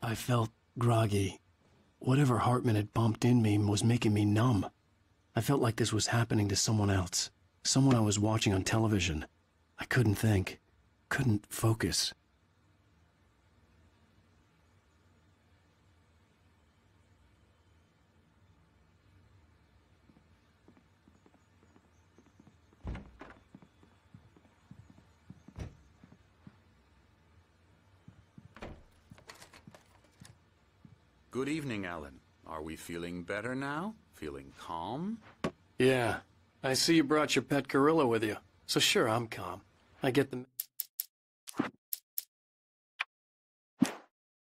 I felt groggy. Whatever Hartman had bumped in me was making me numb. I felt like this was happening to someone else. Someone I was watching on television. I couldn't think. Couldn't focus. Good evening, Alan. Are we feeling better now? Feeling calm? Yeah. I see you brought your pet gorilla with you. So sure, I'm calm. I get the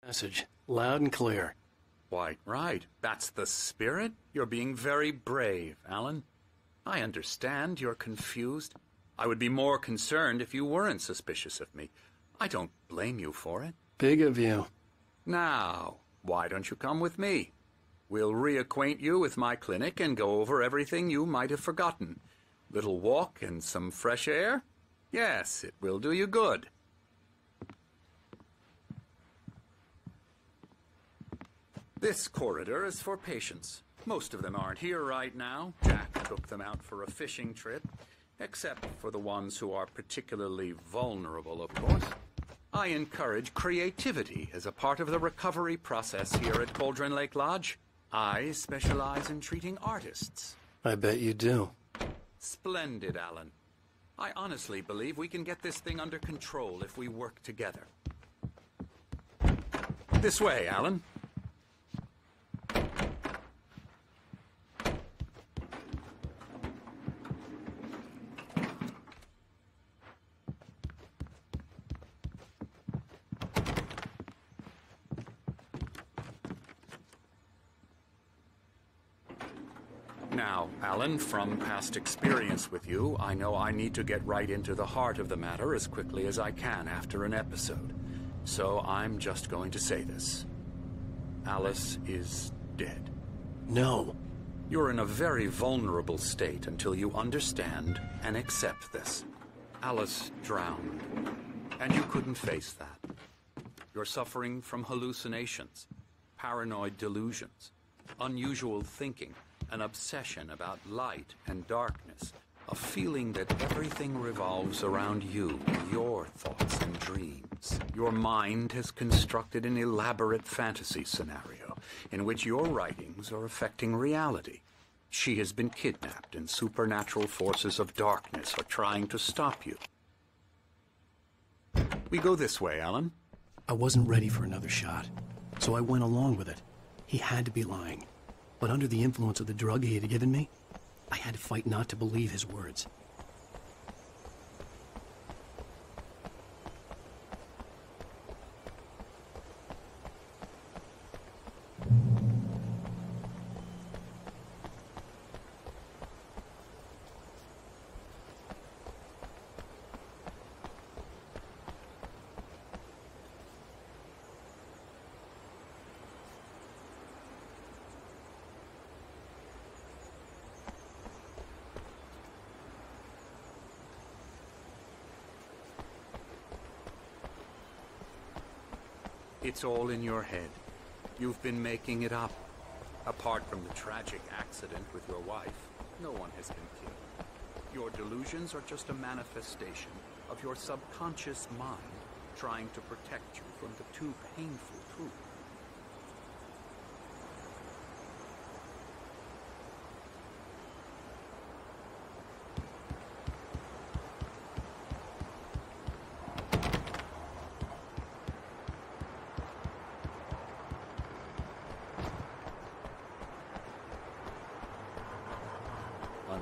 message. Loud and clear. Quite right. That's the spirit. You're being very brave, Alan. I understand you're confused. I would be more concerned if you weren't suspicious of me. I don't blame you for it. Big of you. Now, why don't you come with me? We'll reacquaint you with my clinic and go over everything you might have forgotten. Little walk and some fresh air? Yes, it will do you good. This corridor is for patients. Most of them aren't here right now. Jack took them out for a fishing trip, except for the ones who are particularly vulnerable, of course. I encourage creativity as a part of the recovery process here at Cauldron Lake Lodge. I specialize in treating artists. I bet you do. Splendid, Alan. I honestly believe we can get this thing under control if we work together. This way, Alan. Now, Alan, from past experience with you, I know I need to get right into the heart of the matter as quickly as I can after an episode. So I'm just going to say this. Alice is dead. No. You're in a very vulnerable state until you understand and accept this. Alice drowned, and you couldn't face that. You're suffering from hallucinations, paranoid delusions, unusual thinking, an obsession about light and darkness, a feeling that everything revolves around you, your thoughts and dreams. Your mind has constructed an elaborate fantasy scenario in which your writings are affecting reality. She has been kidnapped and supernatural forces of darkness are trying to stop you. We go this way, Alan. I wasn't ready for another shot, so I went along with it. He had to be lying. But under the influence of the drug he had given me, I had to fight not to believe his words. It's all in your head. You've been making it up. Apart from the tragic accident with your wife, no one has been killed. Your delusions are just a manifestation of your subconscious mind trying to protect you from the too painful truth.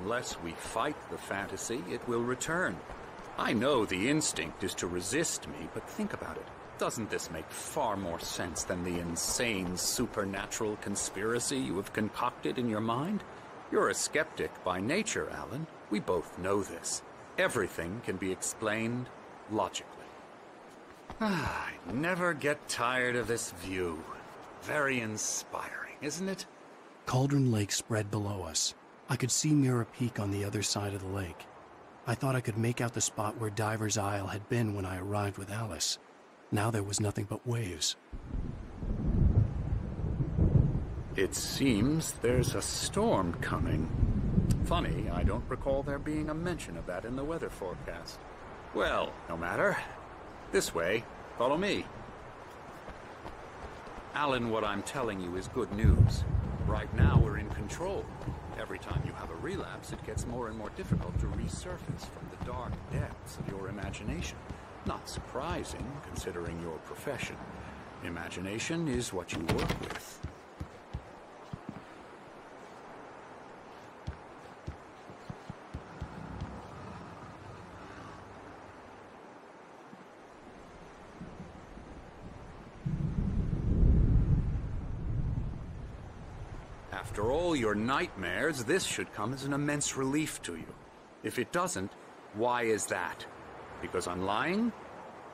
Unless we fight the fantasy, it will return. I know the instinct is to resist me, but think about it. Doesn't this make far more sense than the insane supernatural conspiracy you have concocted in your mind? You're a skeptic by nature, Alan. We both know this. Everything can be explained logically. I never get tired of this view. Very inspiring, isn't it? Cauldron Lake spread below us. I could see Mirror Peak on the other side of the lake. I thought I could make out the spot where Diver's Isle had been when I arrived with Alice. Now there was nothing but waves. It seems there's a storm coming. Funny, I don't recall there being a mention of that in the weather forecast. Well, no matter. This way. Follow me. Alan, what I'm telling you is good news. Right now, we're in control. Every time you have a relapse, it gets more and more difficult to resurface from the dark depths of your imagination. Not surprising, considering your profession. Imagination is what you work with. After all your nightmares, this should come as an immense relief to you. If it doesn't, why is that? Because I'm lying?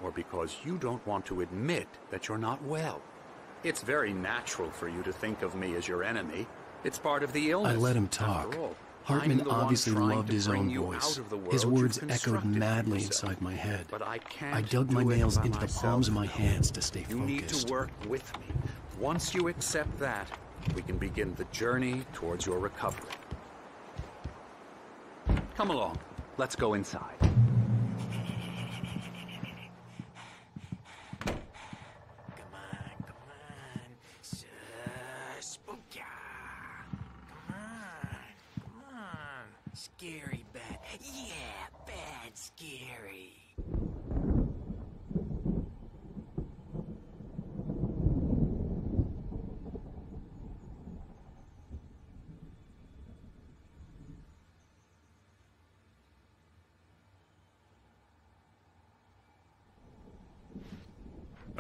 Or because you don't want to admit that you're not well? It's very natural for you to think of me as your enemy. It's part of the illness. I let him talk. Hartman obviously loved his own voice. His words echoed madly inside my head. But I dug my nails into the palms of my hands to stay focused. You need to work with me. Once you accept that, we can begin the journey towards your recovery. Come along. Let's go inside. Scary bad. Yeah, bad scary.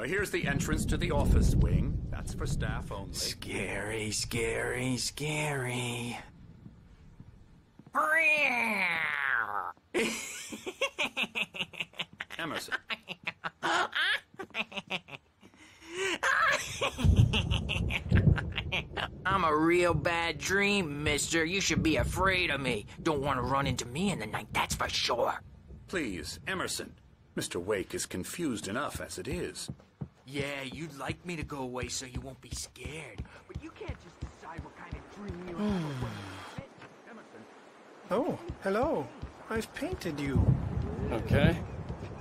Here's the entrance to the office wing. That's for staff only. Scary, scary, scary. Emerson. I'm a real bad dream, mister. You should be afraid of me. Don't want to run into me in the night, that's for sure. Please, Emerson. Mr. Wake is confused enough as it is. Yeah, you'd like me to go away so you won't be scared. But you can't just decide what kind of dream you have. Oh, hello. I've painted you. Okay.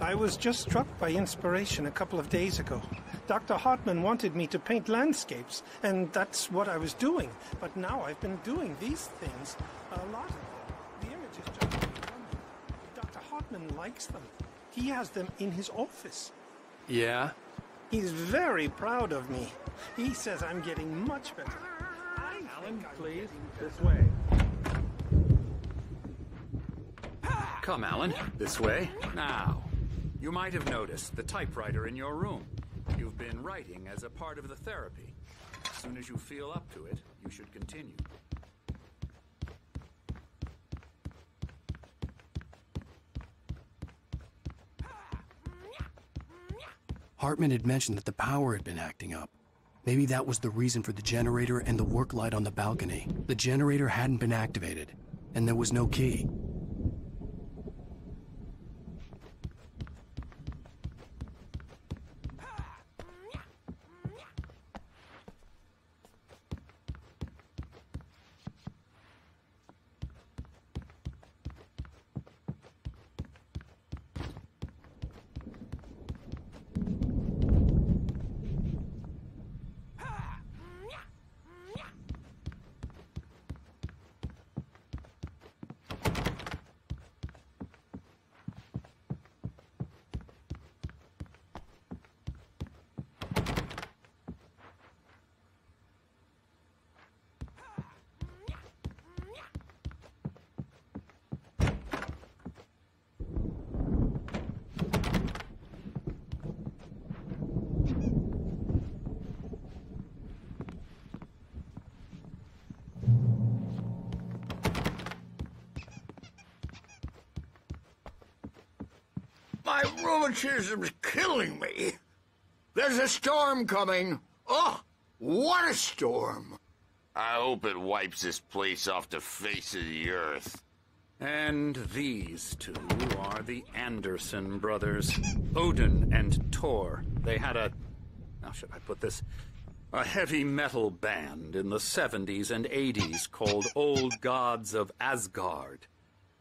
I was just struck by inspiration a couple of days ago. Dr. Hartman wanted me to paint landscapes, and that's what I was doing. But now I've been doing these things, a lot of them. The images just keep coming. Dr. Hartman likes them. He has them in his office. Yeah? He's very proud of me. He says I'm getting much better. Alan, please, this way. Come, Alan. This way. Now, you might have noticed the typewriter in your room. You've been writing as a part of the therapy. As soon as you feel up to it, you should continue. Hartman had mentioned that the power had been acting up. Maybe that was the reason for the generator and the work light on the balcony. The generator hadn't been activated, and there was no key. My rheumatism's killing me. There's a storm coming. Oh, what a storm. I hope it wipes this place off the face of the earth. And these two are the Anderson brothers. Odin and Tor. They had a... How should I put this? A heavy metal band in the 70s and 80s called Old Gods of Asgard.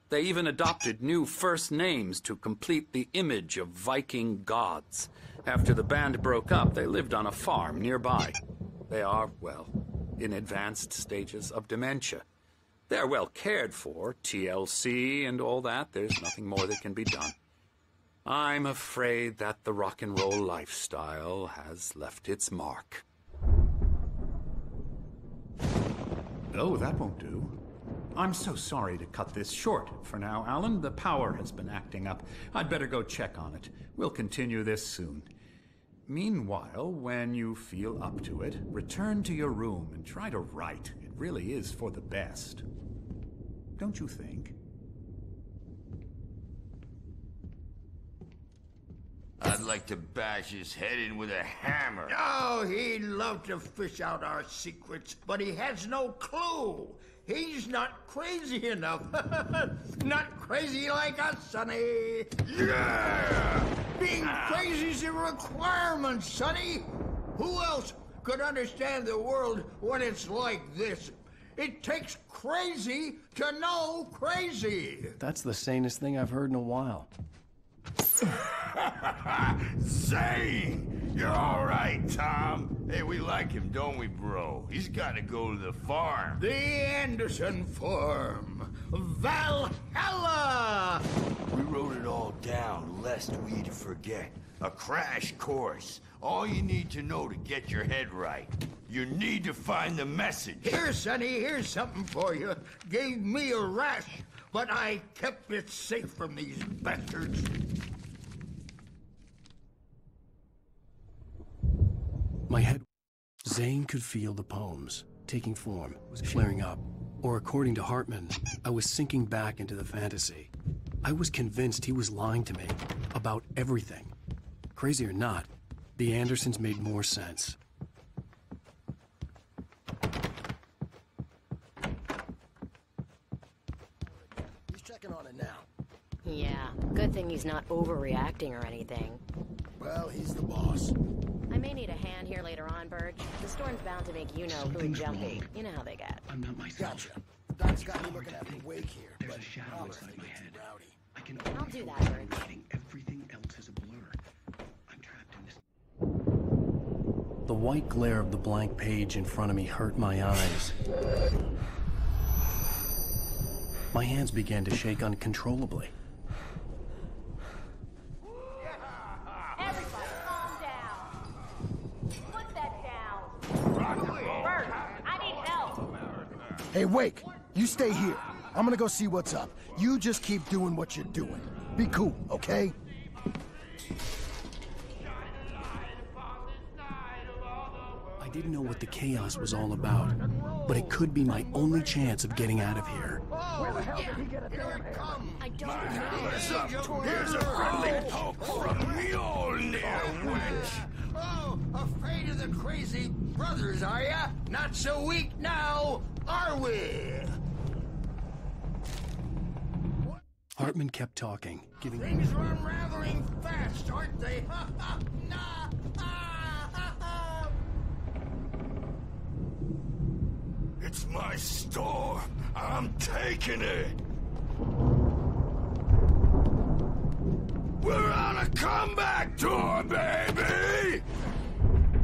They even adopted new first names to complete the image of Viking gods. After the band broke up, they lived on a farm nearby. They are, well, in advanced stages of dementia. They're well cared for, TLC and all that. There's nothing more that can be done. I'm afraid that the rock and roll lifestyle has left its mark. Oh, that won't do. I'm so sorry to cut this short for now, Alan. The power has been acting up. I'd better go check on it. We'll continue this soon. Meanwhile, when you feel up to it, return to your room and try to write. It really is for the best. Don't you think? I'd like to bash his head in with a hammer. Oh, he'd love to fish out our secrets, but he has no clue. He's not crazy enough. Not crazy like us, Sonny. Yeah! Being crazy's a requirement, Sonny. Who else could understand the world when it's like this? It takes crazy to know crazy. That's the sanest thing I've heard in a while. Zane! You're all right, Tom. Hey, we like him, don't we, bro? He's got to go to the farm. The Anderson Farm. Valhalla! We wrote it all down, lest we'd forget. A crash course. All you need to know to get your head right. You need to find the message. Here, Sonny, here's something for you. Gave me a rash, but I kept it safe from these bastards. My head... Zane could feel the poems, taking form, flaring up. Or according to Hartman, I was sinking back into the fantasy. I was convinced he was lying to me about everything. Crazy or not, the Andersons made more sense. He's checking on it now. Yeah, good thing he's not overreacting or anything. Well, he's the boss. I may need a hand here later on, Burge. The storm's bound to make you-know-who jumpy. Wrong. You know how they get. I'm not myself. Gotcha. Doc's got me looking at the wake here, There's but a shadow I'll inside my get head. too rowdy. I can I'll only do that, focus on Burge. writing. Everything else is a blur. I'm trapped in this. The white glare of the blank page in front of me hurt my eyes. My hands began to shake uncontrollably. Everybody, calm down. Put that down. Bert, I need help. Hey, Wake, you stay here. I'm gonna go see what's up. You just keep doing what you're doing. Be cool, okay? I didn't know what the chaos was all about, but it could be my only chance of getting out of here. Where the hell did he get a damn hammer? I don't know. Here's a friendly poke from Mjolnir, wench. Oh, afraid of the crazy brothers, are ya? Not so weak now, are we? Hartman kept talking, giving me... Things are unraveling fast, aren't they? Ha ha! Nah! Ah, ha, ha. It's my storm. I'm taking it. We're on a comeback tour, baby!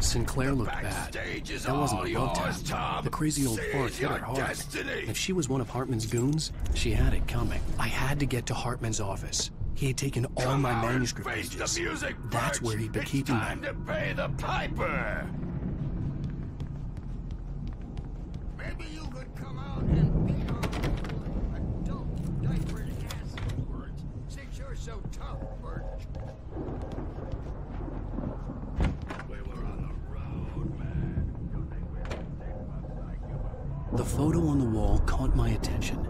Sinclair looked bad. Backstage is That wasn't all a love yours, tap. Tom. The crazy old fart Seize hit her your hard. destiny. If she was one of Hartman's goons, she had it coming. I had to get to Hartman's office. He had taken all Come my out and manuscript face pages. The music, That's Birch. where he'd been It's keeping time them. to pay the piper. Maybe you could come out and beat on adult diapered acid words, since you're so tough, Birch. We were on the road, man. You think we had six months like you were? The photo on the wall caught my attention.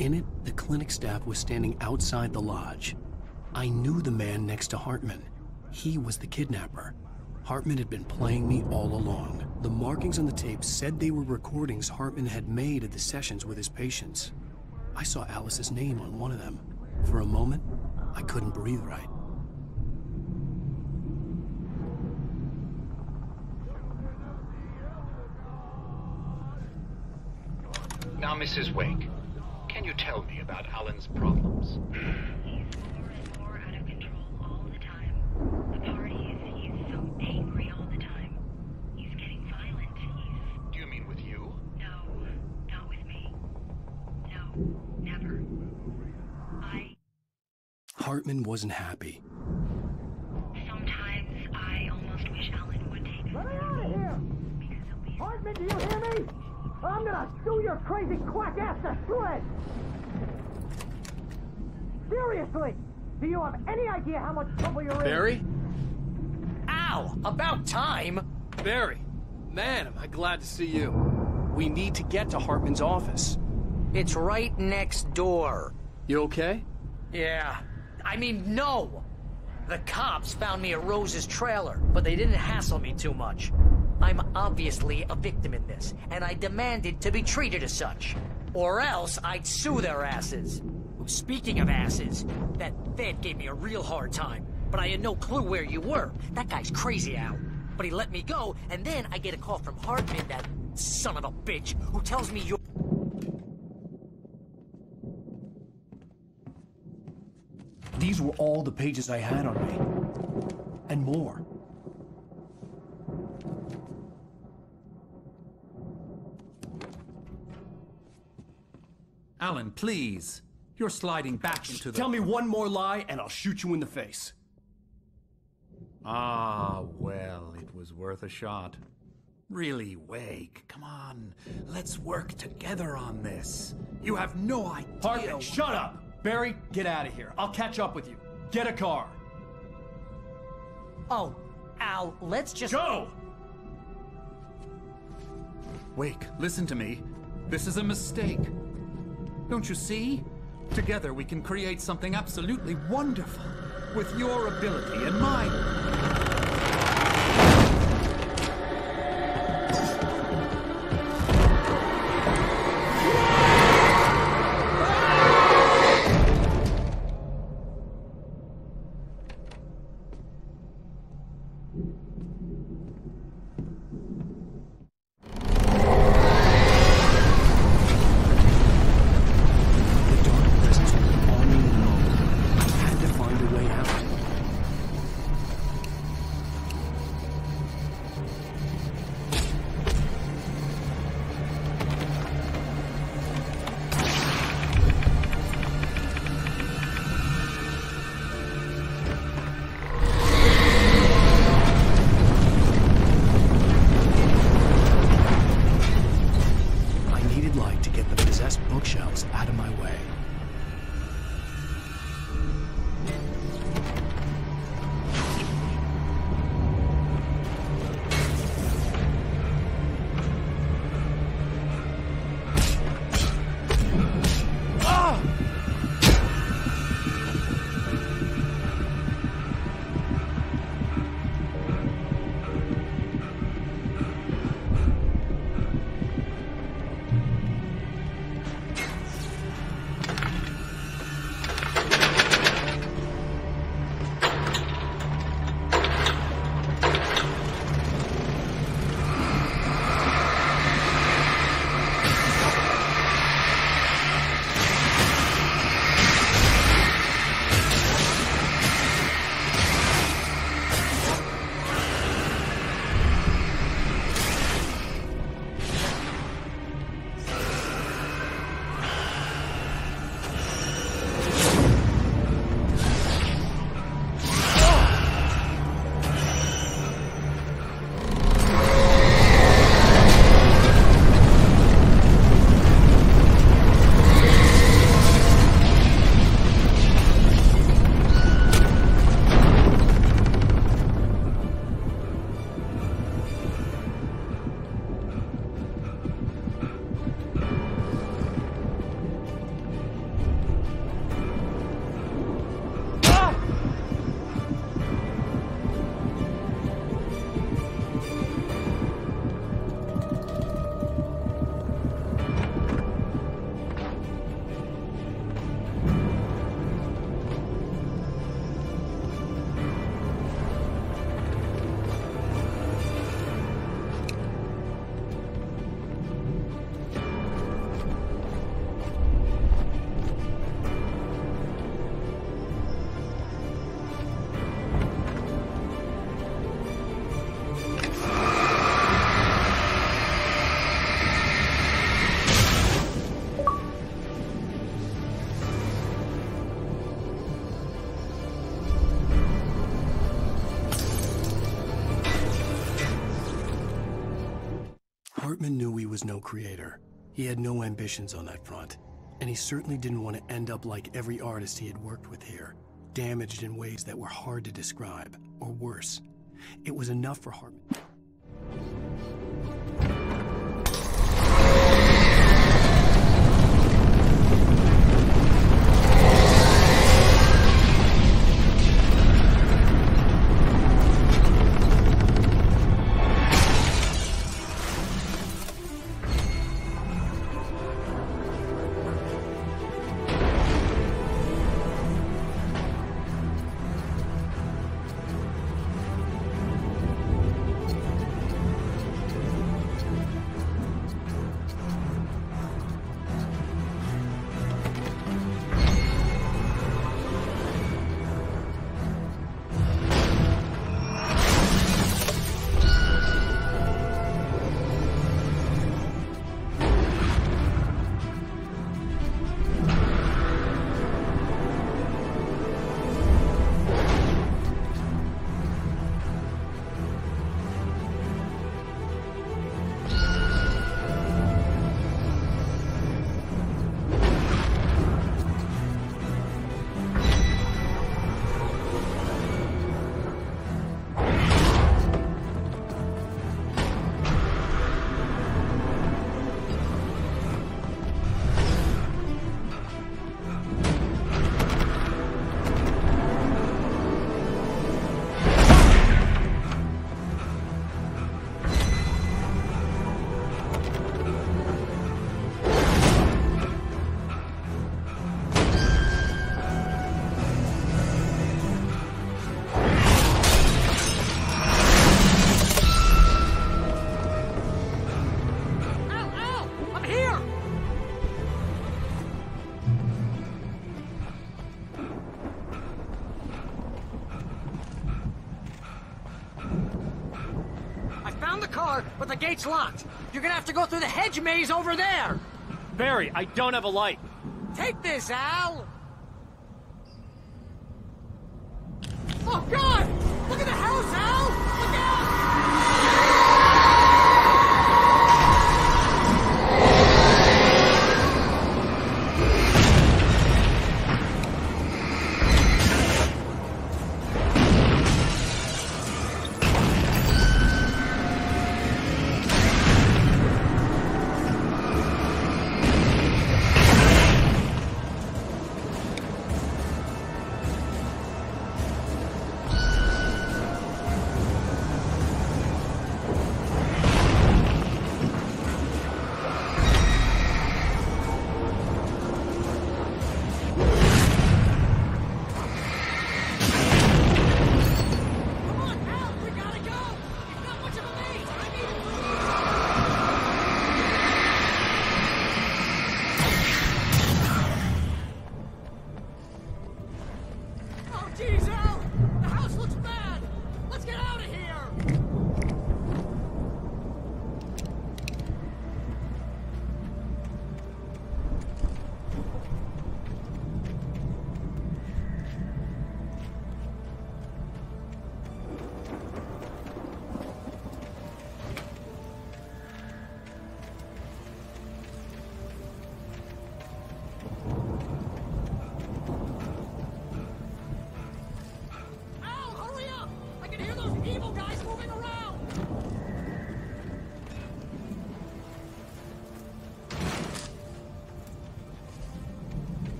In it, the clinic staff was standing outside the lodge. I knew the man next to Hartman. He was the kidnapper. Hartman had been playing me all along. The markings on the tape said they were recordings Hartman had made at the sessions with his patients. I saw Alice's name on one of them. For a moment, I couldn't breathe right. Now, Mrs. Wake, can you tell me about Alan's problems? He's more and more out of control all the time. The parties, he's so angry all the time. He's getting violent. Do you mean with you? No, not with me. No, never. Hartman wasn't happy. Sometimes I almost wish Alan would take us. Let me out of here! Hartman, do you hear me? I'm gonna sue your crazy quack ass to shreds! Seriously! Do you have any idea how much trouble you're in? Barry? Ow! About time! Barry, man, am I glad to see you. We need to get to Hartman's office. It's right next door. You okay? Yeah. I mean, no! The cops found me at Rose's trailer, but they didn't hassle me too much. I'm obviously a victim in this, and I demanded to be treated as such. Or else I'd sue their asses. Speaking of asses, that Fed gave me a real hard time, but I had no clue where you were. That guy's crazy, Al. But he let me go, and then I get a call from Hartman, that son of a bitch, who tells me you're... These were all the pages I had on me. And more. Alan, please. You're sliding back into the... Tell me one more lie and I'll shoot you in the face. Ah, well, it was worth a shot. Really, Wake, come on. Let's work together on this. You have no idea... Hartman, shut up! Barry, get out of here. I'll catch up with you. Get a car. Oh, Al, let's just... Go! Wake, listen to me. This is a mistake. Don't you see? Together we can create something absolutely wonderful. With your ability and mine. Hartman knew he was no creator. He had no ambitions on that front. And he certainly didn't want to end up like every artist he had worked with here, damaged in ways that were hard to describe, or worse. It was enough for Hartman. But the gate's locked. You're gonna have to go through the hedge maze over there. Barry, I don't have a light. Take this, Al. Oh, God! Look at the house, Al! Look out!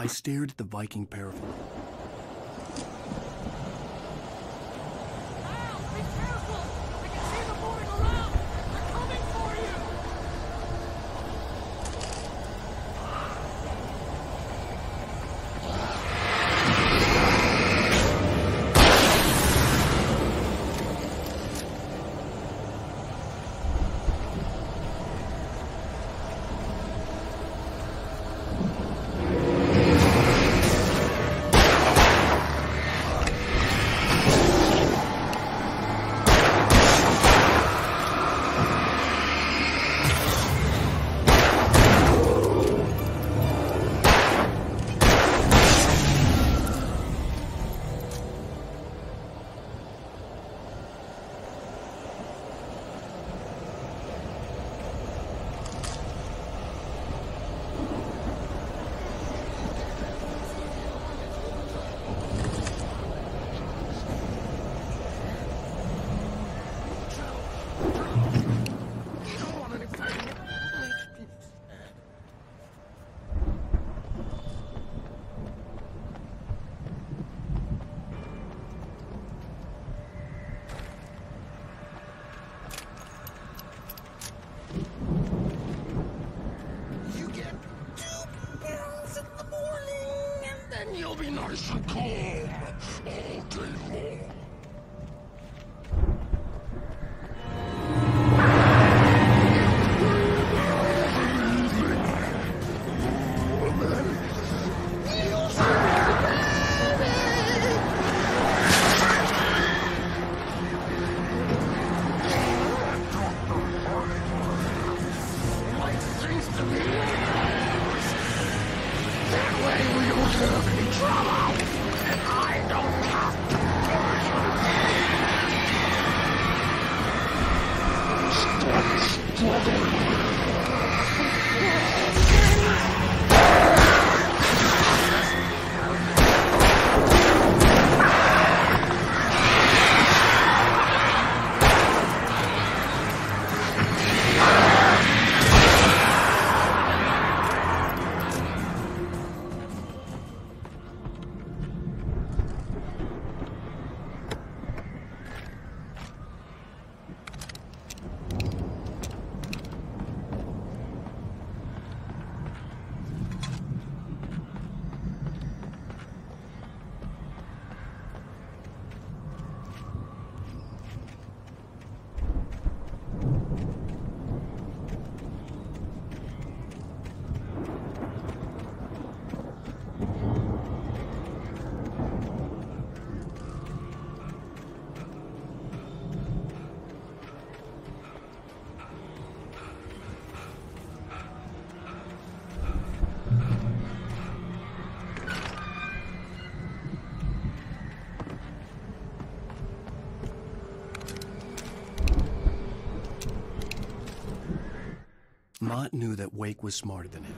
I stared at the Viking paraffin. nice and calm all day long. Mott knew that Wake was smarter than him.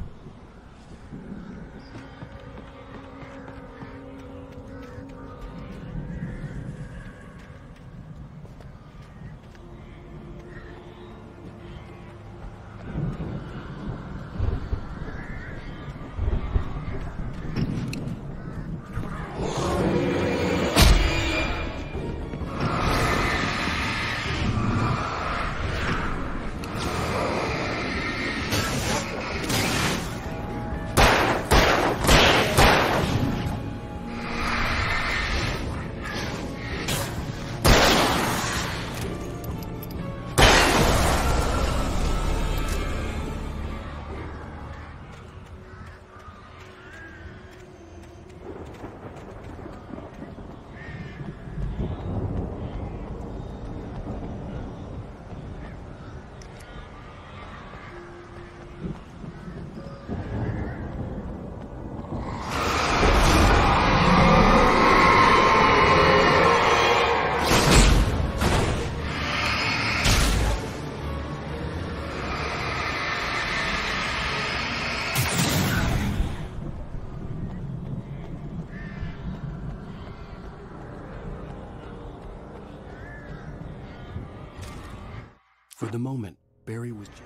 For the moment, Barry was just...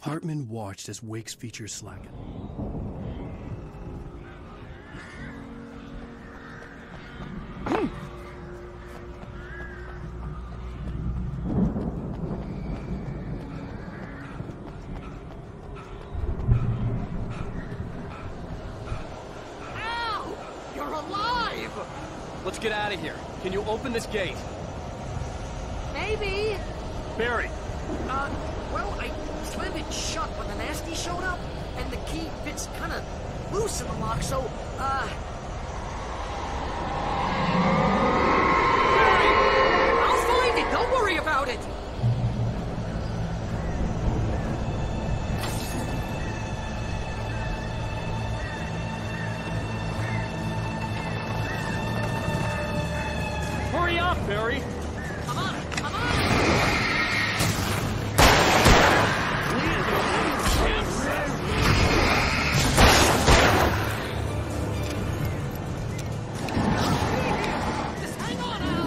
Hartman watched as Wake's features slackened. Let's get out of here. Can you open this gate? Maybe. Barry. Well, I slammed it shut when the nasty showed up, and the key fits kind of loose in the lock, so, I'll find it! Don't worry about it! Hurry up, Barry! Come on! Come on! Just hang on, Al!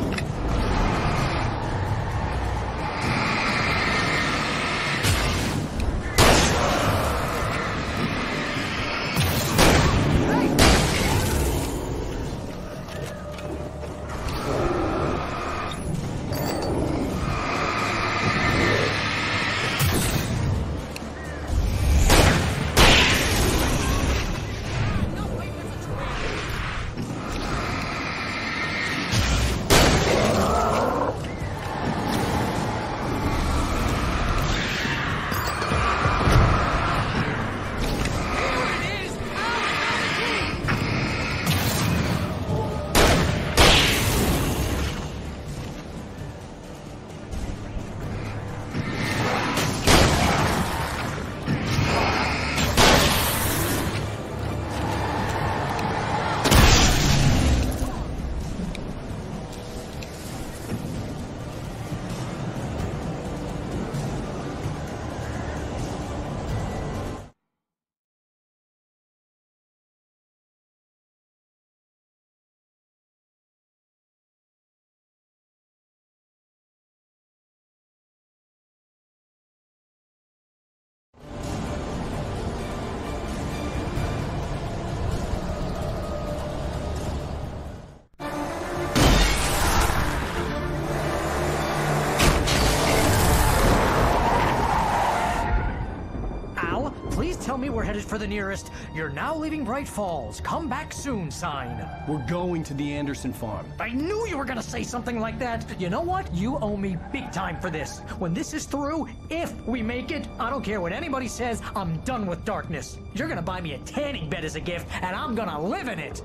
Tell me we're headed for the nearest "You're now leaving Bright Falls. Come back soon" sign. We're going to the Anderson farm. I knew you were gonna say something like that. You know what? You owe me big time for this. When this is through, if we make it, I don't care what anybody says, I'm done with darkness. You're gonna buy me a tanning bed as a gift, and I'm gonna live in it.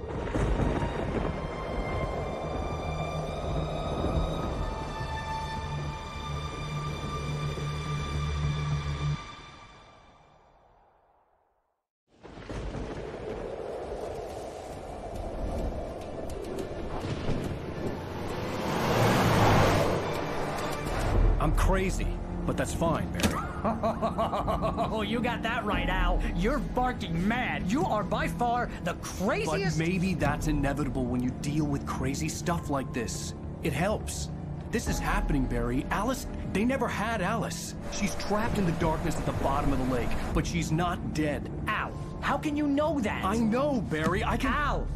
I'm crazy, but that's fine, Barry. Oh, you got that right, Al. You're barking mad. You are by far the craziest... But maybe that's inevitable when you deal with crazy stuff like this. It helps. This is happening, Barry. Alice, they never had Alice. She's trapped in the darkness at the bottom of the lake, but she's not dead. Al, how can you know that? I know, Barry. I can... Al,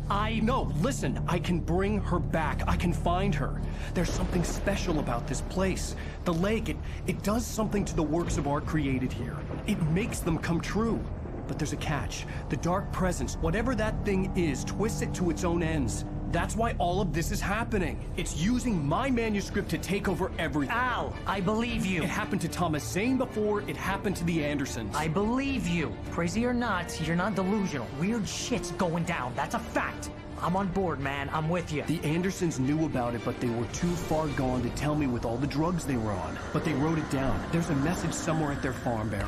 No, listen. I can bring her back. I can find her. There's something special about this place. The lake, it does something to the works of art created here. It makes them come true. But there's a catch. The dark presence, whatever that thing is, twists it to its own ends. That's why all of this is happening. It's using my manuscript to take over everything. Al, I believe you. It happened to Thomas Zane before, it happened to the Andersons. I believe you. Crazy or not, you're not delusional. Weird shit's going down. That's a fact. I'm on board, man. I'm with you. The Andersons knew about it, but they were too far gone to tell me with all the drugs they were on. But they wrote it down. There's a message somewhere at their farm, Barry.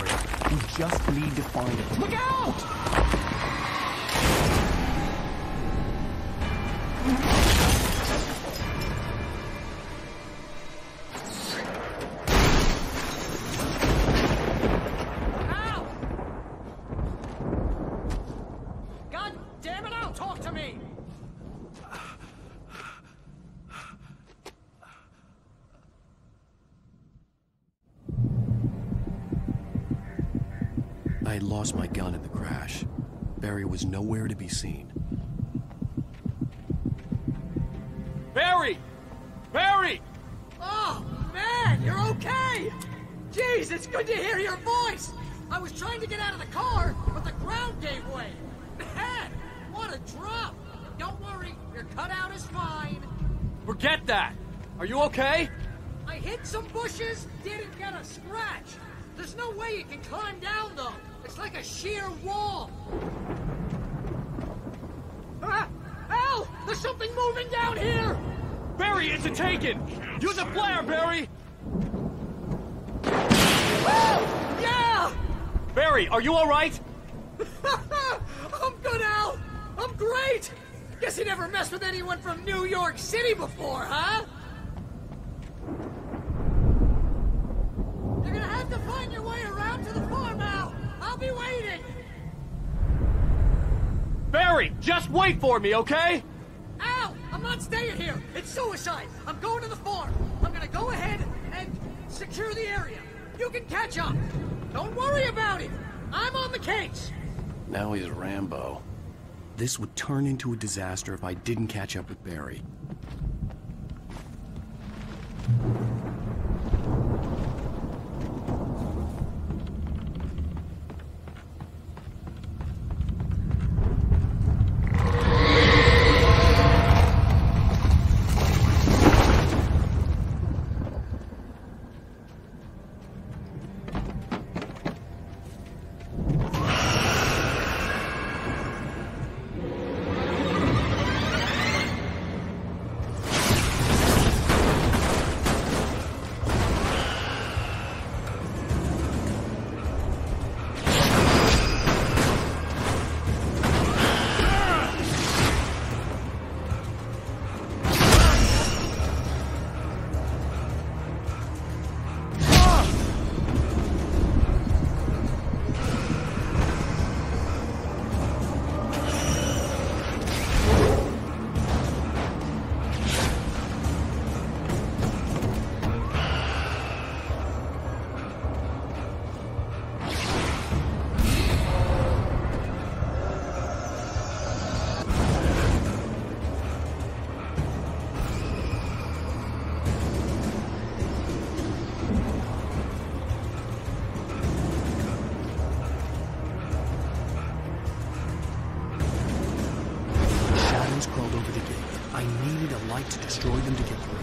We just need to find it. Look out! I had lost my gun in the crash. Barry was nowhere to be seen. Barry! Barry! Oh, man, you're okay! Jeez, it's good to hear your voice! I was trying to get out of the car, but the ground gave way. Man, what a drop! Don't worry, your cutout is fine. Forget that! Are you okay? I hit some bushes, didn't get a scratch. There's no way you can climb down, though. It's like a sheer wall. Ah! Al! There's something moving down here! Barry, it's a Taken! Use a flare, Barry! Yeah! Barry, are you alright? I'm good, Al! I'm great! Guess you never messed with anyone from New York City before, huh? You're gonna have to find your way around to the farm, Al! I'll be waiting! Barry, just wait for me, okay? Al! I'm not staying here! It's suicide! I'm going to the farm! I'm gonna go ahead and secure the area. You can catch up! Don't worry about it! I'm on the case! Now he's Rambo. This would turn into a disaster if I didn't catch up with Barry. Crawled over the gate. I needed a light to destroy them to get through.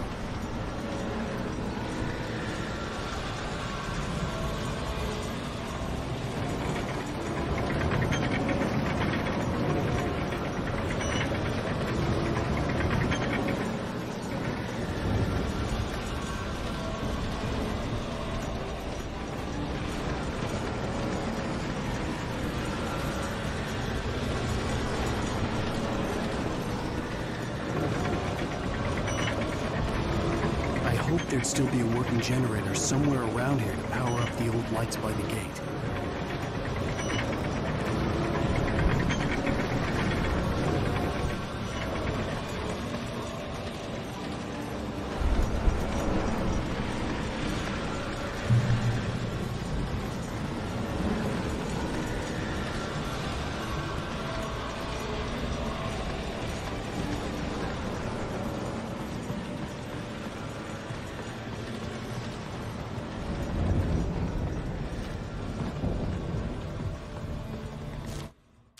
There'd still be a working generator somewhere around here to power up the old lights by the gate.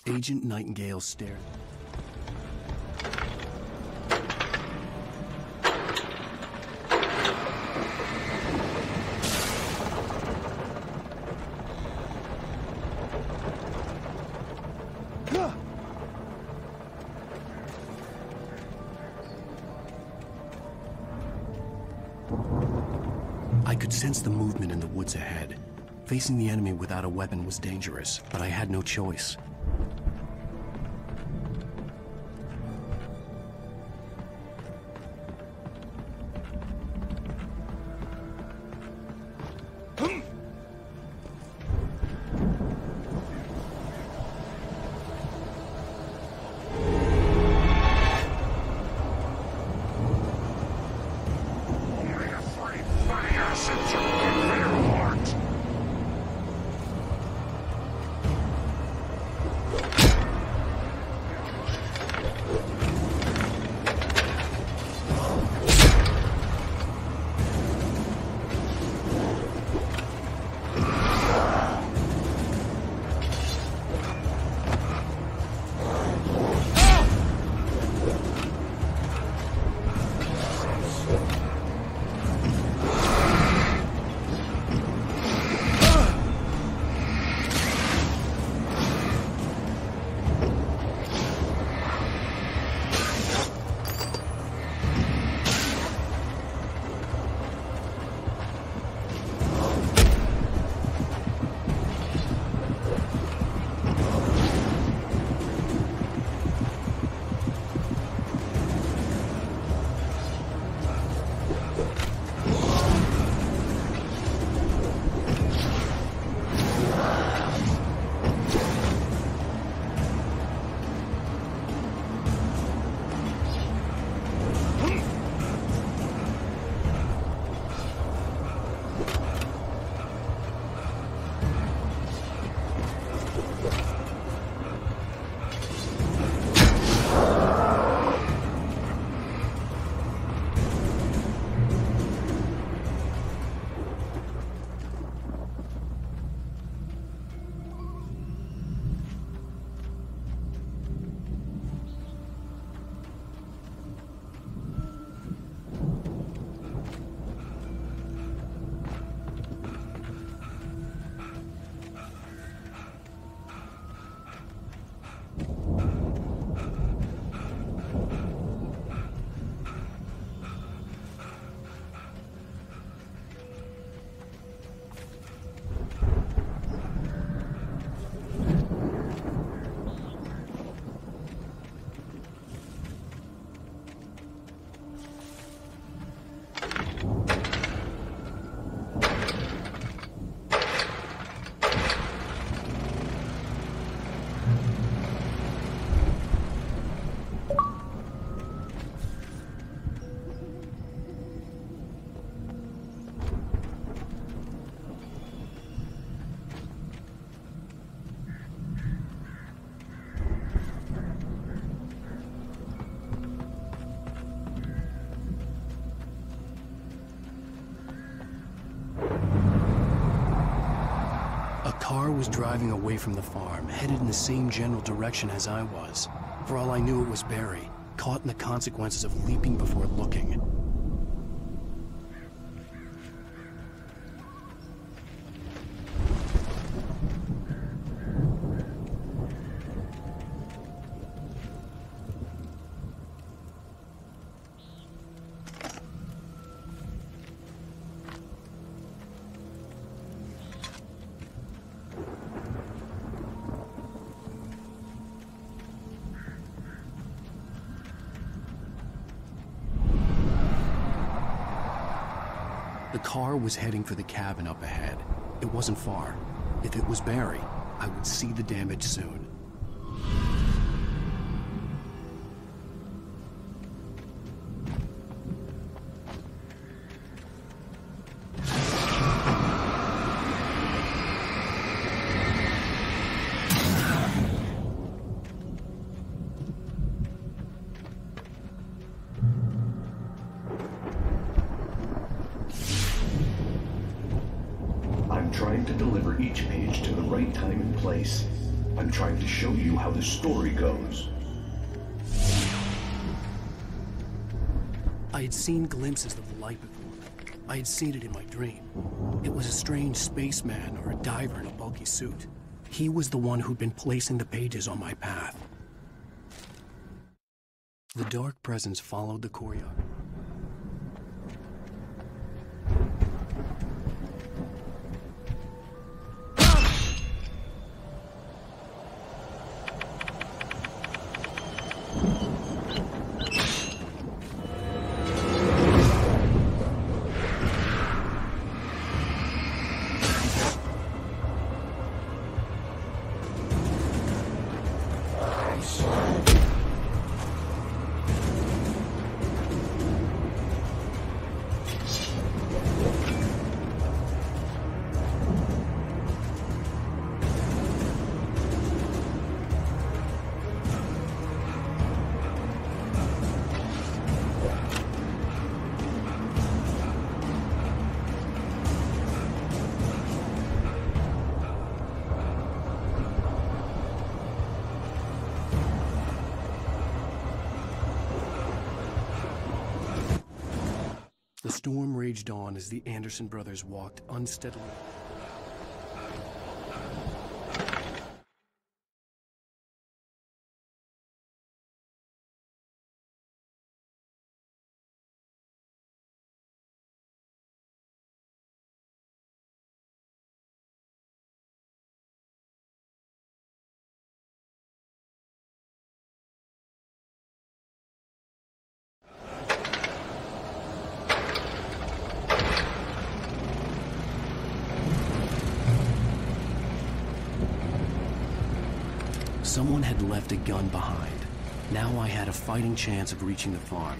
Agent Nightingale stared. I could sense the movement in the woods ahead. Facing the enemy without a weapon was dangerous, but I had no choice. A car was driving away from the farm, headed in the same general direction as I was. For all I knew, it was Barry, caught in the consequences of leaping before looking. The car was heading for the cabin up ahead. It wasn't far. If it was Barry, I would see the damage soon. I'm trying to deliver each page to the right time and place. I'm trying to show you how the story goes. I had seen glimpses of the light before. I had seen it in my dream. It was a strange spaceman or a diver in a bulky suit. He was the one who'd been placing the pages on my path. The dark presence followed the courtyard. The storm raged on as the Anderson brothers walked unsteadily. Someone had left a gun behind. Now I had a fighting chance of reaching the farm.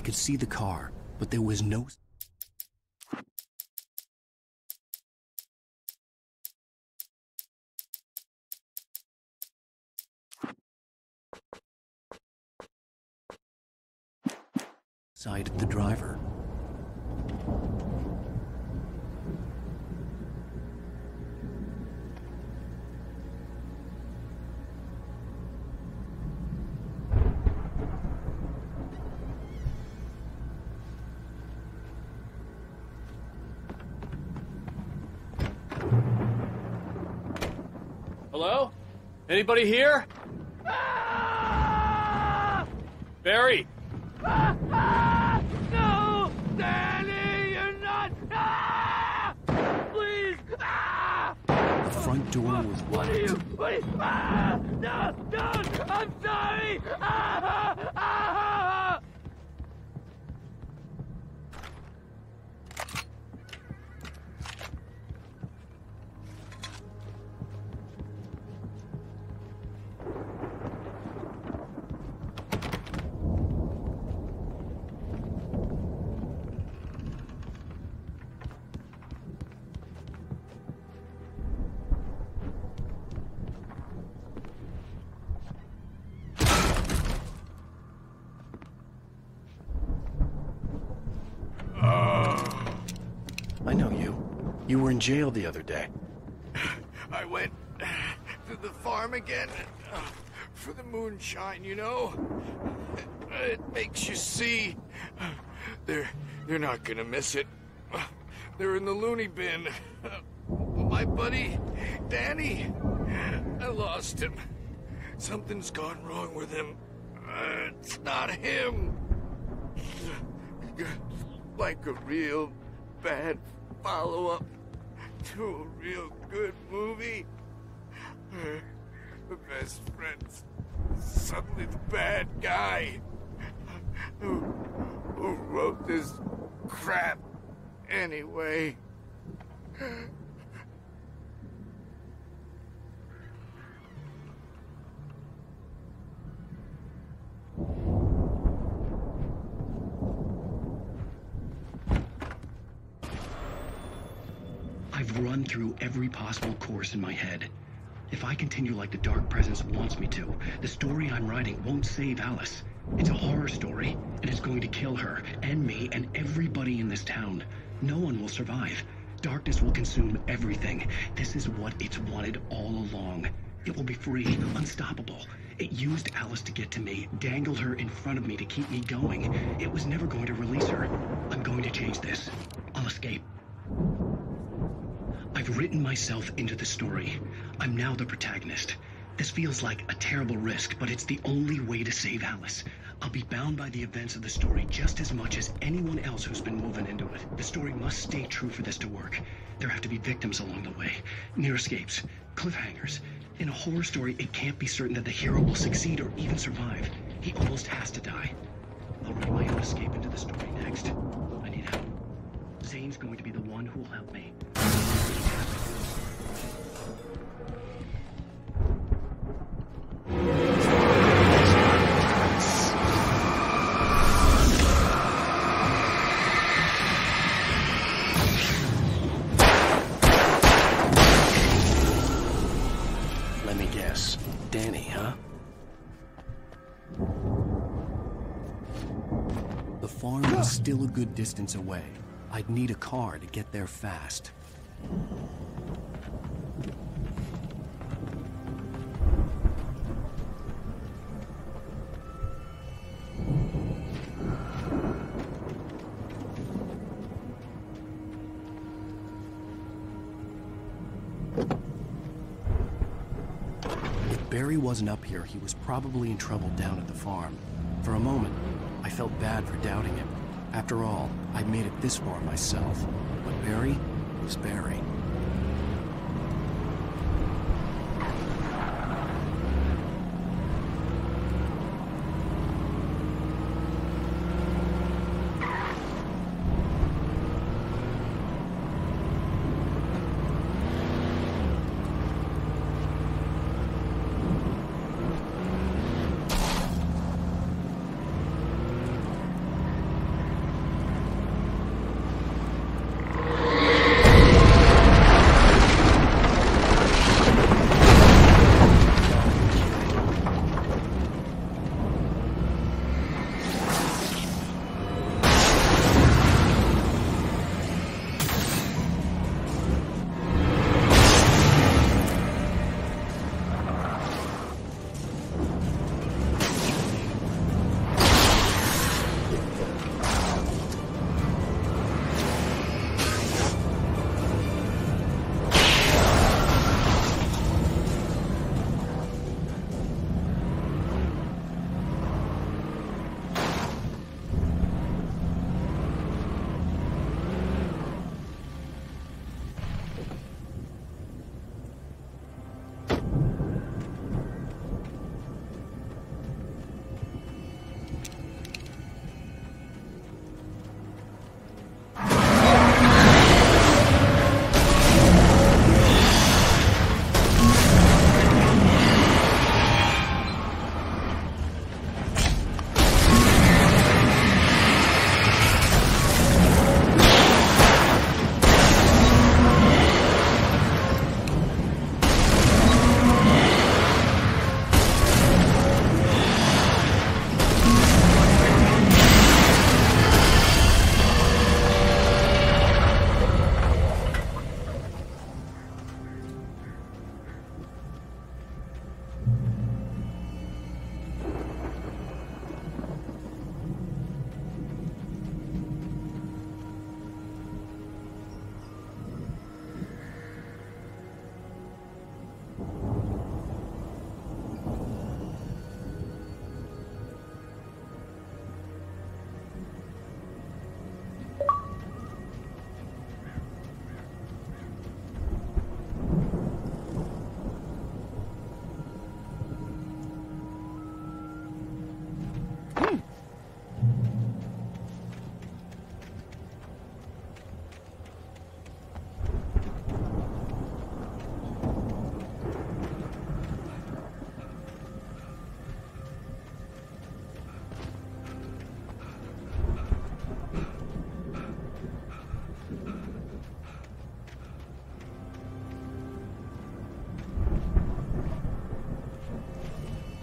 could see the car, but there was no... sight of the driver. Hello? Anybody here? Ah! Barry! No! Danny, you're not! Ah! Please! Ah! The front door was What are you? What are you? Ah! No! Don't! I'm sorry! Ah! Ah! I know you. You were in jail the other day. I went to the farm again for the moonshine, you know? It makes you see. They're not gonna miss it. They're in the loony bin. My buddy, Danny, I lost him. Something's gone wrong with him. It's not him. Like a real bad follow-up to a real good movie. The best friend's suddenly the bad guy. Who wrote this crap anyway? I've run through every possible course in my head. If I continue like the Dark Presence wants me to, the story I'm writing won't save Alice. It's a horror story, and it's going to kill her, and me, and everybody in this town. No one will survive. Darkness will consume everything. This is what it's wanted all along. It will be free, unstoppable. It used Alice to get to me, dangled her in front of me to keep me going. It was never going to release her. I'm going to change this. I'll escape. I've written myself into the story. I'm now the protagonist. This feels like a terrible risk, but it's the only way to save Alice. I'll be bound by the events of the story just as much as anyone else who's been woven into it. The story must stay true for this to work. There have to be victims along the way, near escapes, cliffhangers. In a horror story, it can't be certain that the hero will succeed or even survive. He almost has to die. I'll write my own escape into the story next. I need help. Zane's going to be the one who will help me. Let me guess. Danny, huh? The farm was still a good distance away. I'd need a car to get there fast. If Barry wasn't up here, he was probably in trouble down at the farm. For a moment, I felt bad for doubting him. After all, I'd made it this far myself. But Barry was Barry.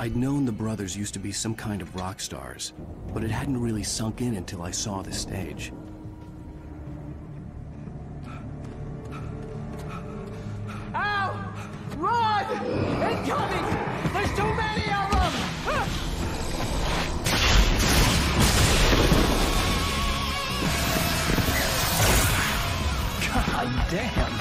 I'd known the brothers used to be some kind of rock stars, but it hadn't really sunk in until I saw the stage. Ow! Run! Incoming! There's too many of them! God damn!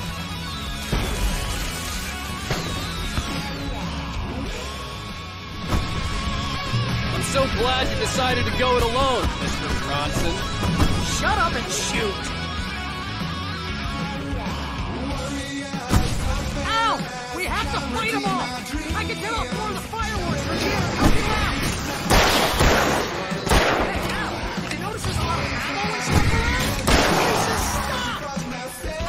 I'm so glad you decided to go it alone, Mr. Bronson. Shut up and shoot! Ow! We have to fight them all! I can tell off more of the fireworks from here! Help you out! Hey, Al! Did you notice there's a lot of ammo and stuff around? Jesus, stop!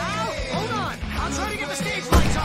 Al, hold on! I'll try to get the stage lights on!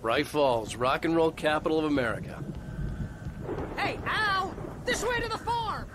Bright Falls, rock and roll capital of America. Hey, Al! This way to the farm!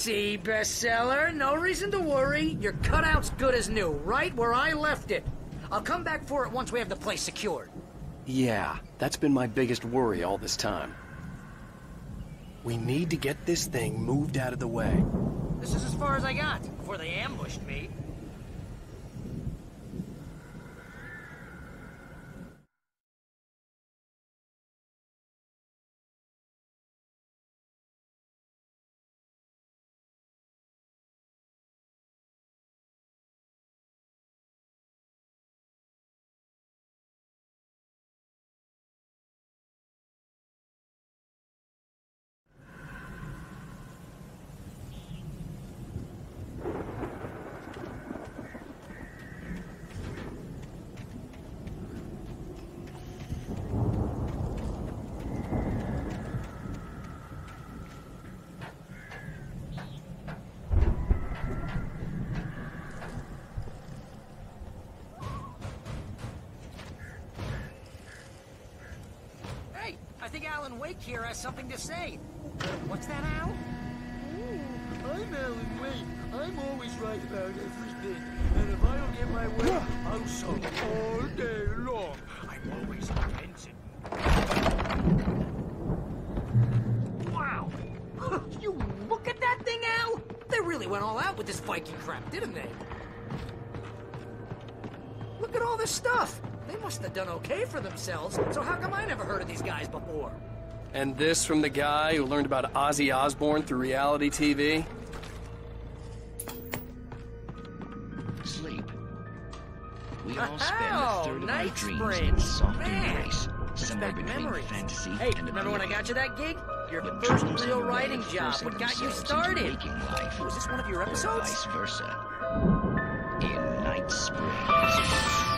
see, bestseller. No reason to worry. Your cutout's good as new, right where I left it. I'll come back for it once we have the place secured. Yeah, that's been my biggest worry all this time. We need to get this thing moved out of the way. This is as far as I got before they ambushed me. I think Alan Wake here has something to say. What's that, Al? I'm Alan Wake. I'm always right about everything. And if I don't get my way, I'll solo all day long. I'm always offensive. Wow! You look at that thing, Al! They really went all out with this Viking crap, didn't they? Look at all this stuff! They must have done okay for themselves, so how come I never heard of these guys before? And this from the guy who learned about Ozzy Osbourne through reality TV? Sleep. We all spend a third of our dreams Springs. in soft Man, embrace, somewhere back between memories. fantasy Hey, and remember when I got you that gig? Your But first dreams have real a way writing of job. forcing What got you themselves started? into waking life, Was this one of your or episodes? vice versa. In Night Springs.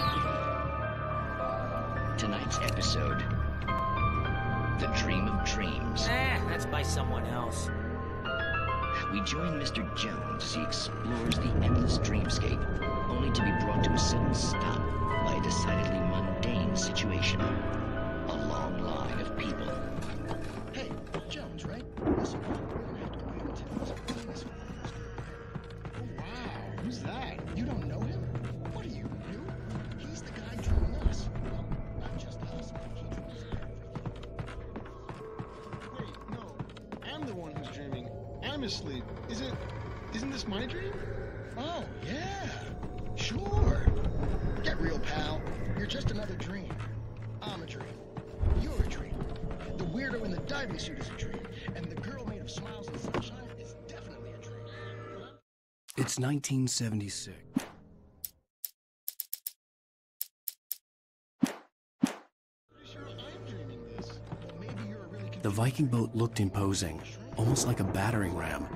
Tonight's episode, The Dream of Dreams. That's by someone else. We join Mr. Jones as he explores the endless dreamscape, only to be brought to a sudden stop by a decidedly mundane situation. A long line of people. Hey, Jones, right? Listen, we're gonna have to wait until this business closed. Oh, wow, who's that? You don't know him? What are you, new? He's the guy dreaming us. Well, not just us. He dreams everything. Wait, no. I'm the one who's dreaming. I'm asleep. Isn't this my dream? Oh, yeah. Sure. Get real, pal. You're just another dream. I'm a dream. You're a dream. The weirdo in the diving suit is a dream. And the girl made of smiles and sunshine is definitely a dream. It's 1976. The Viking boat looked imposing, almost like a battering ram.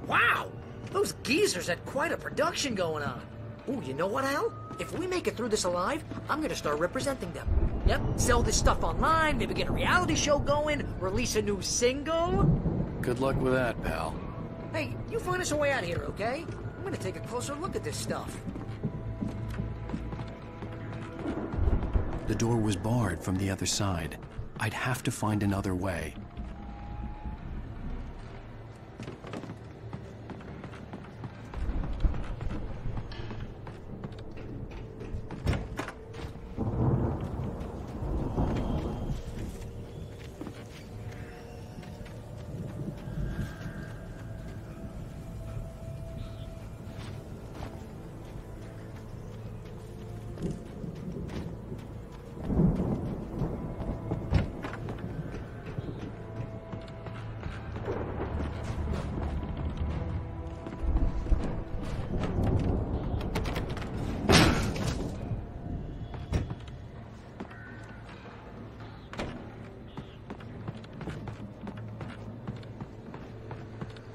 Wow! Those geezers had quite a production going on. Ooh, you know what, Al? If we make it through this alive, I'm gonna start representing them. Yep, sell this stuff online, maybe get a reality show going, release a new single. Good luck with that, pal. Hey, you find us a way out of here, okay? I'm gonna take a closer look at this stuff. The door was barred from the other side. I'd have to find another way.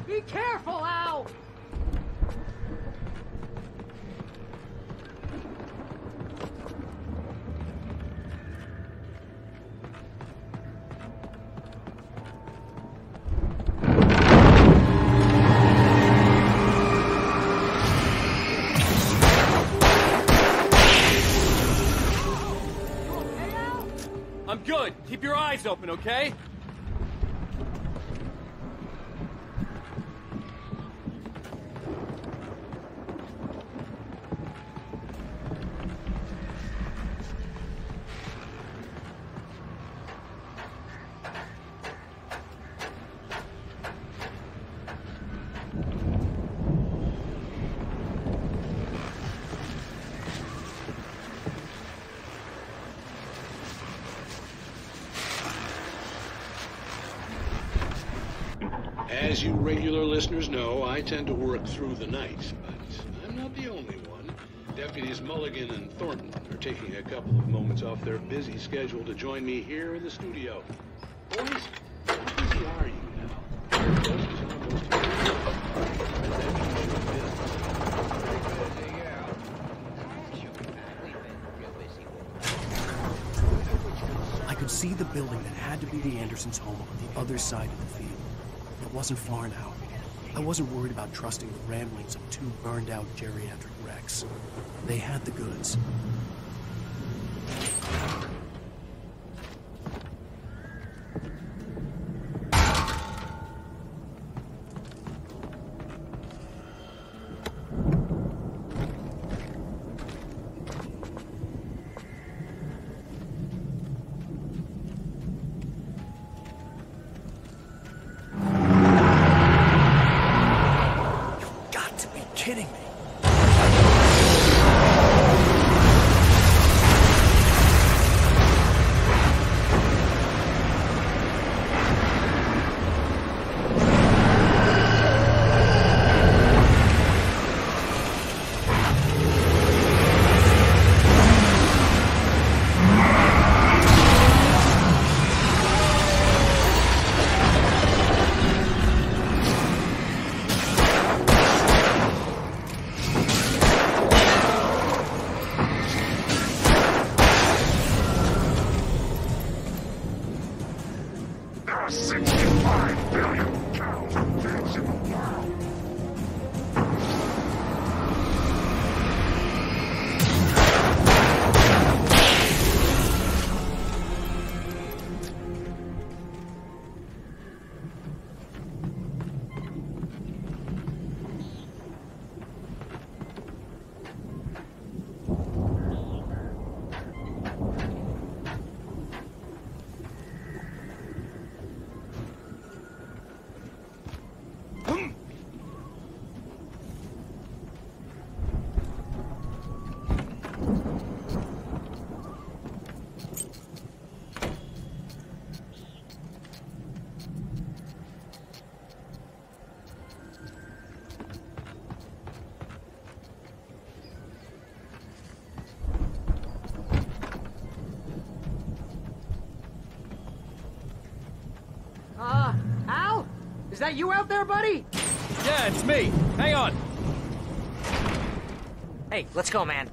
Be careful, Al! I'm good. Keep your eyes open, okay? As you regular listeners know, I tend to work through the night, but I'm not the only one. Deputies Mulligan and Thornton are taking a couple of moments off their busy schedule to join me here in the studio. Boys, how busy are you now? I could see the building that had to be the Andersons' home on the other side of the field. It wasn't far now. I wasn't worried about trusting the ramblings of two burned-out geriatric wrecks. They had the goods. Kidding me. There are 65 billion cows and pigs in the world. Al? Is that you out there, buddy? Yeah, it's me. Hang on. Hey, let's go, man.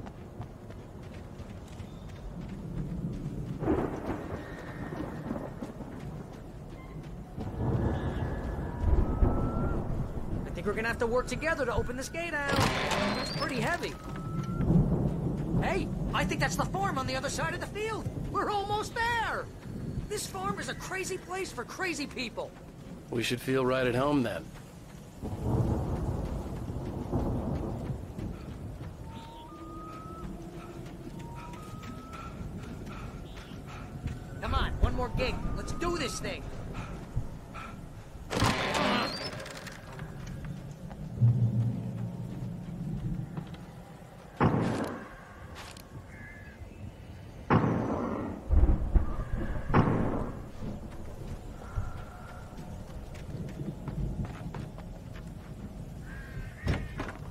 I think we're gonna have to work together to open this gate, Al. It's pretty heavy. Hey, I think that's the farm on the other side of the field. We're almost there. This farm is a crazy place for crazy people. We should feel right at home then. Come on, one more gig. Let's do this thing.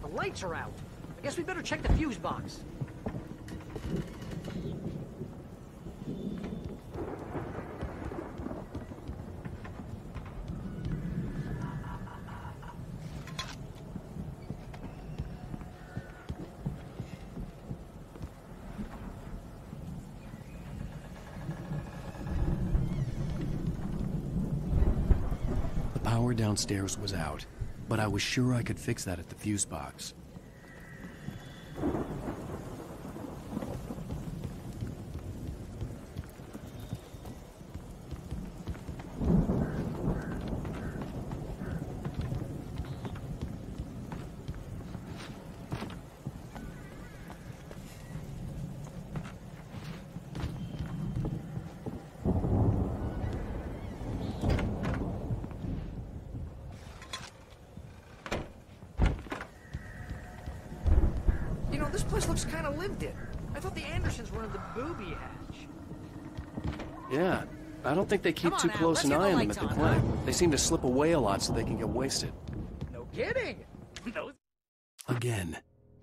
The lights are out. I guess we better check the fuse box. The power downstairs was out, but I was sure I could fix that at the fuse box. You know, this place looks kind of lived in. I thought the Andersons were in the booby hatch. Yeah, I don't think they keep Come on too now, close let's an get the eye on them lights at the on, plant. huh? They seem to slip away a lot so they can get wasted. No kidding. Those Again.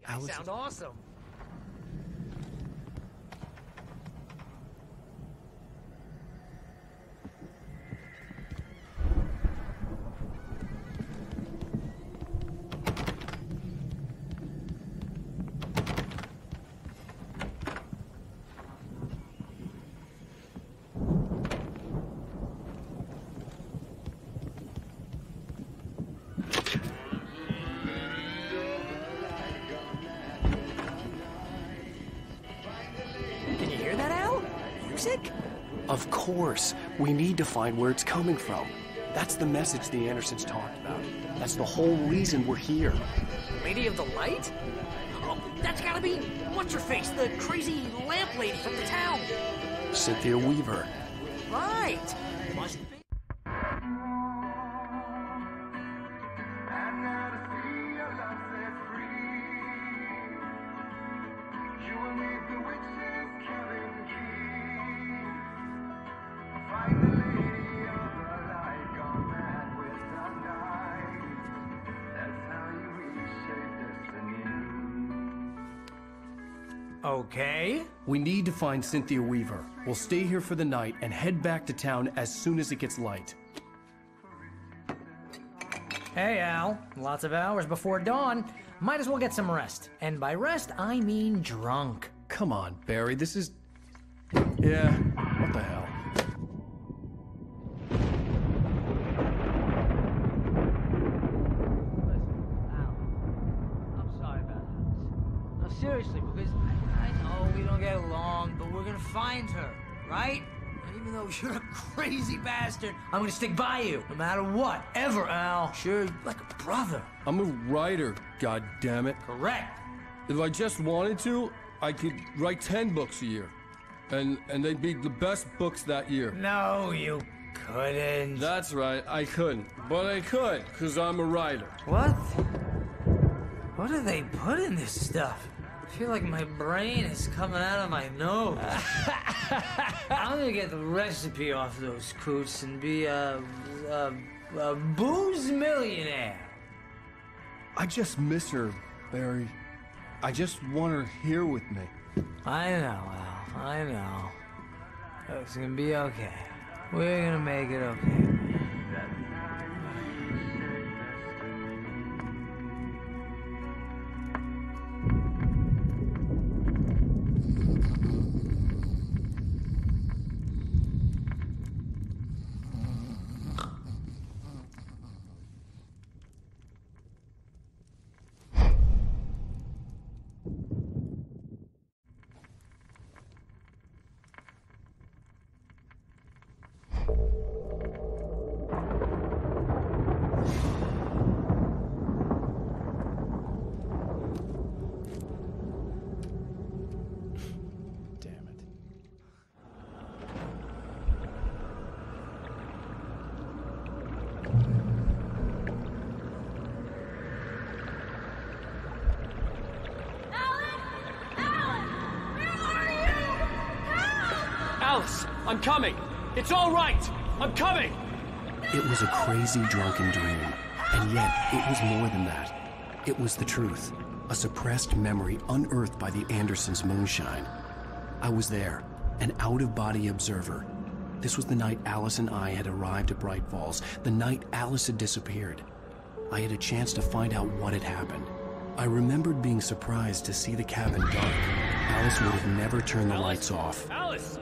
guys sound awesome. Can you hear that, Al? Music? Of course. We need to find where it's coming from. That's the message the Andersons talked about. That's the whole reason we're here. Lady of the Light? Oh, that's gotta be what's-her-face, the crazy lamp lady from the town. Cynthia Weaver. Right. Must be. Okay. We need to find Cynthia Weaver. We'll stay here for the night and head back to town as soon as it gets light. Hey, Al. Lots of hours before dawn. Might as well get some rest. And by rest, I mean drunk. Come on, Barry, this is... Yeah, what the hell? I'm sorry about this. No, seriously, because I know we don't get along, but we're gonna find her, right? And even though you're a crazy bastard, I'm gonna stick by you, no matter what, ever, Al. Sure, like a brother. I'm a writer, goddammit. Correct. If I just wanted to, I could write 10 books a year. And they'd be the best books that year. No, you couldn't. That's right, I couldn't. But I could, because I'm a writer. What? What do they put in this stuff? I feel like my brain is coming out of my nose. I'm gonna get the recipe off those coots and be a booze millionaire. I just miss her, Barry. I just want her here with me. I know, Al. I know. It's gonna be okay. We're gonna make it okay. I'm coming! It's all right! I'm coming! It was a crazy, drunken dream. And yet, it was more than that. It was the truth. A suppressed memory unearthed by the Andersons' moonshine. I was there, an out-of-body observer. This was the night Alice and I had arrived at Bright Falls, the night Alice had disappeared. I had a chance to find out what had happened. I remembered being surprised to see the cabin dark. Alice would have never turned the lights off. Alice!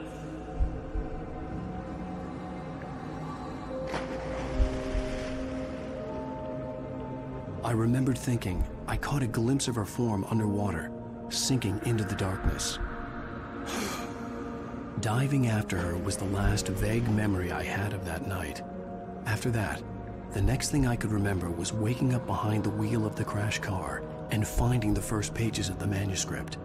I remembered thinking I caught a glimpse of her form underwater, sinking into the darkness. Diving after her was the last vague memory I had of that night. After that, the next thing I could remember was waking up behind the wheel of the crashed car and finding the first pages of the manuscript.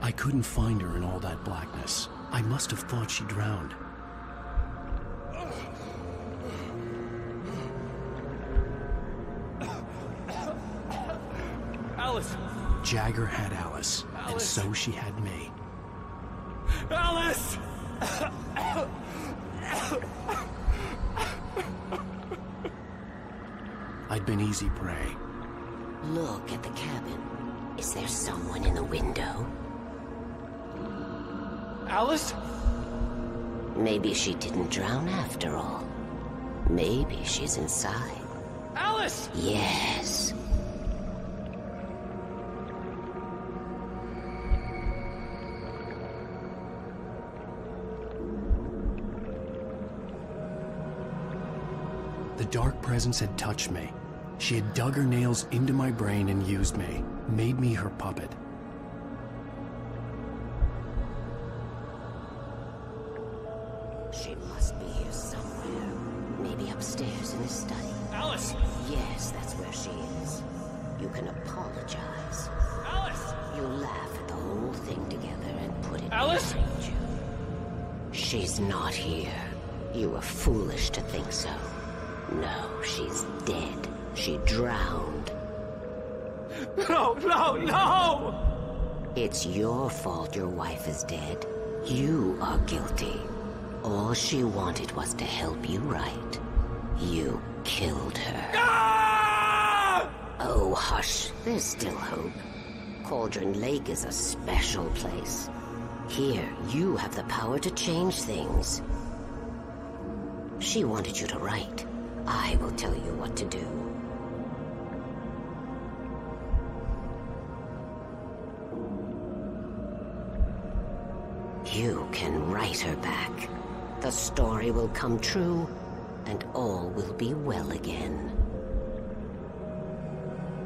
I couldn't find her in all that blackness. I must have thought she drowned. Alice! Jagger had Alice, and so she had me. Alice! I'd been easy prey. Look at the cabin. Is there someone in the window? Alice? Maybe she didn't drown after all. Maybe she's inside. Alice! Yes. The dark presence had touched me. She had dug her nails into my brain and used me, made me her puppet. She must be here somewhere. Maybe upstairs in the study. Alice! Yes, that's where she is. You can apologize. Alice! You laugh at the whole thing together and put it Alice! behind you. She's not here. You were foolish to think so. No, she's dead. She drowned. No, no, no! It's your fault your wife is dead. You are guilty. All she wanted was to help you right. You killed her. Ah! Oh, hush. There's still hope. Cauldron Lake is a special place. Here, you have the power to change things. She wanted you to write. I will tell you what to do. You can write her back. The story will come true, and all will be well again.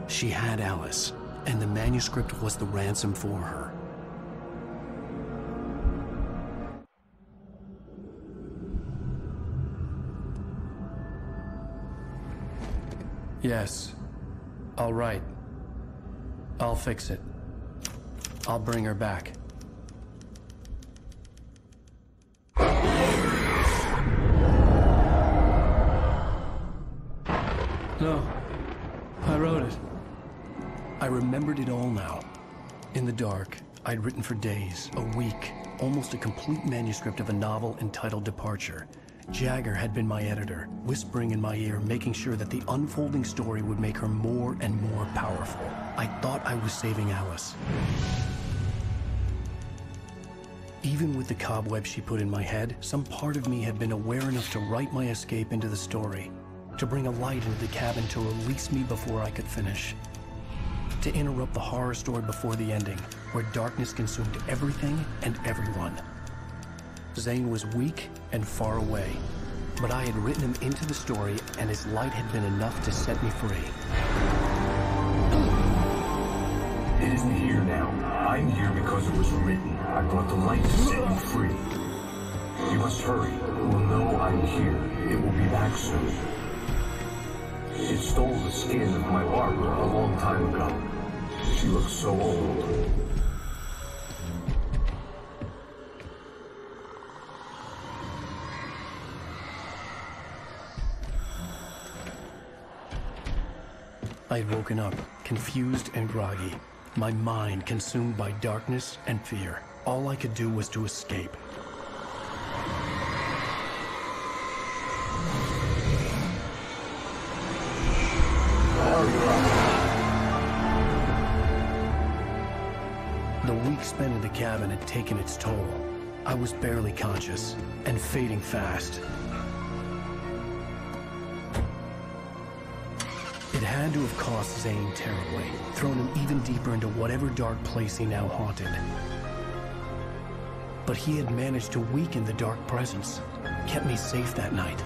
She had Alice, and the manuscript was the ransom for her. Yes. I'll write. I'll fix it. I'll bring her back. No. I wrote it. I remembered it all now. In the dark, I'd written for days, a week, almost a complete manuscript of a novel entitled Departure. Jagger had been my editor, whispering in my ear, making sure that the unfolding story would make her more and more powerful. I thought I was saving Alice. Even with the cobweb she put in my head, some part of me had been aware enough to write my escape into the story, to bring a light into the cabin to release me before I could finish, to interrupt the horror story before the ending, where darkness consumed everything and everyone. Zane was weak and far away, but I had written him into the story, and his light had been enough to set me free. It isn't here now. I'm here because it was written. I brought the light to set you free. You must hurry. It will know I'm here. It will be back soon. It stole the skin of my Barbara a long time ago. She looks so old. I had woken up, confused and groggy, my mind consumed by darkness and fear. All I could do was to escape. The week spent in the cabin had taken its toll. I was barely conscious, and fading fast. It had to have cost Zane terribly, thrown him even deeper into whatever dark place he now haunted. But he had managed to weaken the dark presence, kept me safe that night.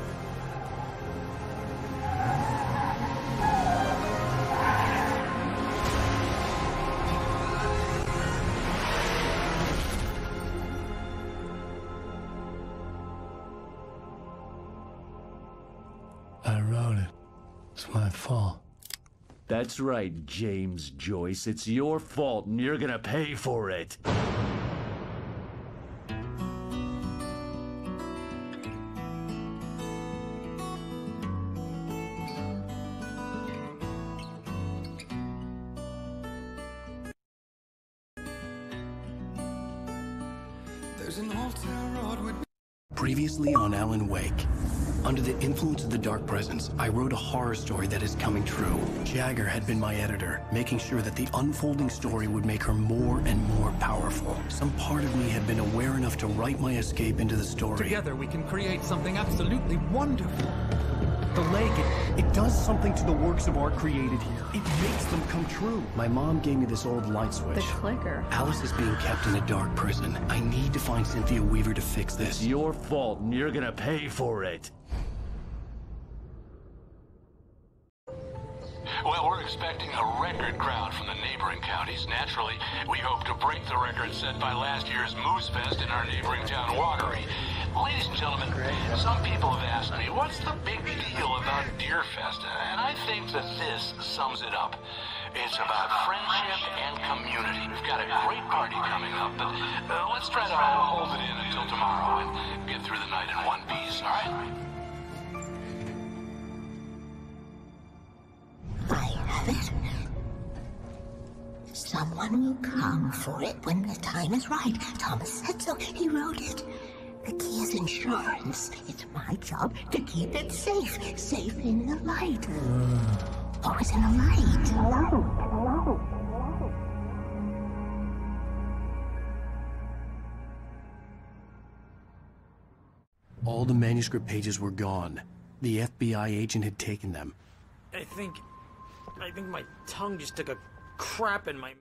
I wrote it. It's my fault. That's right, James Joyce. It's your fault, and you're gonna pay for it. There's an old town road with... Previously on Alan Wake. Under the influence of the dark presence, I wrote a horror story that is coming true. Jagger had been my editor, making sure that the unfolding story would make her more and more powerful. Some part of me had been aware enough to write my escape into the story. Together we can create something absolutely wonderful. The lake, it does something to the works of art created here. It makes them come true. My mom gave me this old light switch. The clicker. Alice is being kept in a dark prison. I need to find Cynthia Weaver to fix this. It's your fault, and you're gonna pay for it. Well, we're expecting a record crowd from the neighboring counties. Naturally, we hope to break the record set by last year's Moose Fest in our neighboring town, Watery. Ladies and gentlemen, some people have asked me, what's the big deal about Deer Fest? And I think that this sums it up. It's about friendship and community. We've got a great party coming up, but let's try to hold it in until tomorrow and get through the night in one piece, all right? I have it. Someone will come for it when the time is right. Thomas said so. He wrote it. The key is insurance. It's my job to keep it safe. Safe in the light. Always in the light. Hello. All the manuscript pages were gone. The FBI agent had taken them. I think my tongue just took a crap in my...